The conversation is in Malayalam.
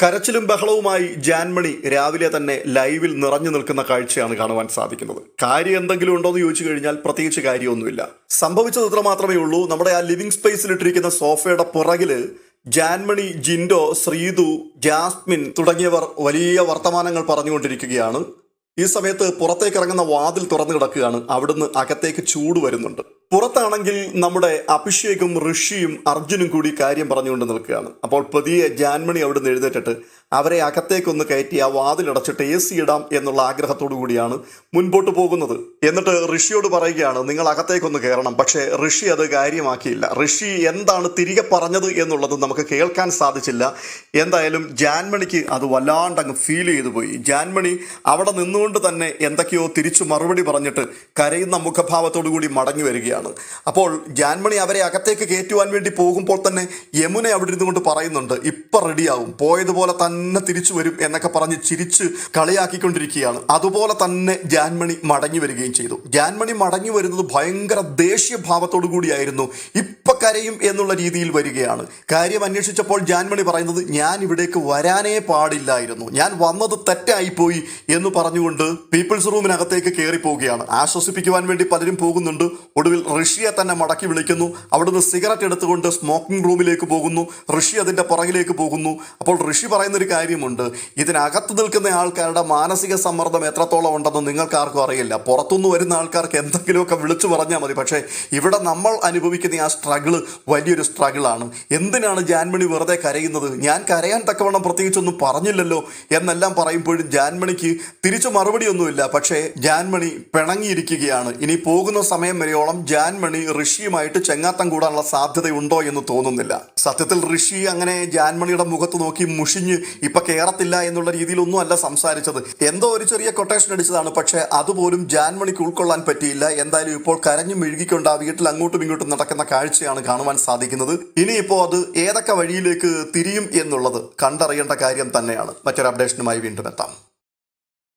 കരച്ചിലും ബഹളവുമായി ജാൻമണി രാവിലെ തന്നെ ലൈവിൽ നിറഞ്ഞു നിൽക്കുന്ന കാഴ്ചയാണ് കാണുവാൻ സാധിക്കുന്നത്. കാര്യം എന്തെങ്കിലും ഉണ്ടോ എന്ന് ചോദിച്ചു കഴിഞ്ഞാൽ പ്രത്യേകിച്ച് കാര്യമൊന്നുമില്ല. സംഭവിച്ചത് ഇത്ര മാത്രമേ ഉള്ളൂ. നമ്മുടെ ആ ലിവിംഗ് സ്പേസിൽ ഇട്ടിരിക്കുന്ന സോഫയുടെ പുറകില് ജാൻമണി, ജിൻഡോ, ശ്രീതു, ജാസ്മിൻ തുടങ്ങിയവർ വലിയ വർത്തമാനങ്ങൾ പറഞ്ഞുകൊണ്ടിരിക്കുകയാണ്. ഈ സമയത്ത് പുറത്തേക്ക് ഇറങ്ങുന്ന വാതിൽ തുറന്നു കിടക്കുകയാണ്. അവിടുന്ന് അകത്തേക്ക് ചൂട് വരുന്നുണ്ട്. പുറത്താണെങ്കിൽ നമ്മുടെ അഭിഷേകും ഋഷിയും അർജുനും കൂടി കാര്യം പറഞ്ഞുകൊണ്ട് നിൽക്കുകയാണ്. അപ്പോൾ പതിയെ ജാൻമണി അവിടുന്ന് എഴുന്നേറ്റിട്ട് അവരെ അകത്തേക്കൊന്ന് കയറ്റി ആ വാതിലടച്ചിട്ട് AC ഇടാം എന്നുള്ള ആഗ്രഹത്തോടു കൂടിയാണ് മുൻപോട്ട് പോകുന്നത്. എന്നിട്ട് ഋഷിയോട് പറയുകയാണ്, നിങ്ങൾ അകത്തേക്കൊന്ന് കയറണം. പക്ഷേ ഋഷി അത് കാര്യമാക്കിയില്ല. ഋഷി എന്താണ് തിരികെ പറഞ്ഞത് എന്നുള്ളത് നമുക്ക് കേൾക്കാൻ സാധിച്ചില്ല. എന്തായാലും ജാൻമണിക്ക് അത് വല്ലാണ്ടങ്ങ് ഫീൽ ചെയ്തു പോയി. ജാൻമണി അവിടെ നിന്നുകൊണ്ട് തന്നെ എന്തൊക്കെയോ തിരിച്ചു മറുപടി പറഞ്ഞിട്ട് കരയുന്ന മുഖഭാവത്തോടു കൂടി മടങ്ങി വരികയാണ്. അപ്പോൾ ജാൻമണി അവരെ അകത്തേക്ക് കയറ്റുവാൻ വേണ്ടി പോകുമ്പോൾ തന്നെ യമുന അവിടെ ഇരുന്നുകൊണ്ട് പറയുന്നുണ്ട്, ഇപ്പൊ റെഡിയാവും, പോയതുപോലെ തന്നെ തിരിച്ചു വരും എന്നൊക്കെ പറഞ്ഞ് ചിരിച്ച് കളിയാക്കിക്കൊണ്ടിരിക്കുകയാണ്. അതുപോലെ തന്നെ ജാൻമണി മടങ്ങി വരികയും ചെയ്തു. ജാൻമണി മടങ്ങി വരുന്നത് ഭയങ്കര ദേഷ്യഭാവത്തോടു കൂടിയായിരുന്നു. ഇപ്പൊ കരയും എന്നുള്ള രീതിയിൽ വരികയാണ്. കാര്യം അന്വേഷിച്ചപ്പോൾ ജാൻമണി പറയുന്നത്, ഞാൻ ഇവിടേക്ക് വരാനേ പാടില്ലായിരുന്നു, ഞാൻ വന്നത് തെറ്റായിപ്പോയി എന്ന് പറഞ്ഞുകൊണ്ട് പീപ്പിൾസ് റൂമിനകത്തേക്ക് കയറി പോവുകയാണ്. ആശ്വസിപ്പിക്കുവാൻ വേണ്ടി പലരും പോകുന്നുണ്ട്. ഒടുവിൽ ഋഷിയെ തന്നെ മടക്കി വിളിക്കുന്നു. അവിടുന്ന് സിഗരറ്റ് എടുത്തുകൊണ്ട് സ്മോക്കിംഗ് റൂമിലേക്ക് പോകുന്നു. ഋഷി അതിൻ്റെ പുറകിലേക്ക് പോകുന്നു. അപ്പോൾ ഋഷി പറയുന്നൊരു കാര്യമുണ്ട്, ഇതിനകത്ത് നിൽക്കുന്ന ആൾക്കാരുടെ മാനസിക സമ്മർദ്ദം എത്രത്തോളം ഉണ്ടെന്ന് നിങ്ങൾക്ക് ആർക്കും അറിയില്ല. പുറത്തുനിന്ന് വരുന്ന ആൾക്കാർക്ക് എന്തെങ്കിലുമൊക്കെ വിളിച്ചു പറഞ്ഞാൽ മതി. പക്ഷേ ഇവിടെ നമ്മൾ അനുഭവിക്കുന്ന ആ സ്ട്രഗിള് വലിയൊരു സ്ട്രഗിളാണ്. എന്തിനാണ് ജാൻമണി വെറുതെ കരയുന്നത്? ഞാൻ കരയാൻ തക്കവണ്ണം പ്രത്യേകിച്ചൊന്നും പറഞ്ഞില്ലല്ലോ എന്നെല്ലാം പറയുമ്പോഴും ജാൻമണിക്ക് തിരിച്ചു മറുപടിയൊന്നുമില്ല. പക്ഷേ ജാൻമണി പിണങ്ങിയിരിക്കുകയാണ്. ഇനി പോകുന്ന സമയം വരെയോളം ജാൻമണി ഋഷിയുമായിട്ട് ചെങ്ങാത്തം കൂടാനുള്ള സാധ്യതയുണ്ടോ എന്ന് തോന്നുന്നില്ല. സത്യത്തിൽ ഋഷി അങ്ങനെ ജാൻമണിയുടെ മുഖത്ത് നോക്കി മുഷിഞ്ഞ് ഇപ്പൊ കേറത്തില്ല എന്നുള്ള രീതിയിലൊന്നും അല്ല സംസാരിച്ചത്. എന്തോ ഒരു ചെറിയ കൊട്ടേഷൻ അടിച്ചതാണ്. പക്ഷെ അതുപോലും ജാൻമണിക്ക് ഉൾക്കൊള്ളാൻ പറ്റിയില്ല. എന്തായാലും ഇപ്പോൾ കരഞ്ഞു മെഴുകിക്കൊണ്ട് ആ വീട്ടിൽ അങ്ങോട്ടും ഇങ്ങോട്ടും നടക്കുന്ന കാഴ്ചയാണ് കാണുവാൻ സാധിക്കുന്നത്. ഇനിയിപ്പോൾ അത് ഏതൊക്കെ വഴിയിലേക്ക് തിരിയും എന്നുള്ളത് കണ്ടറിയേണ്ട കാര്യം തന്നെയാണ്. മറ്റൊരു അപ്ഡേഷനുമായി വീണ്ടും എത്താം.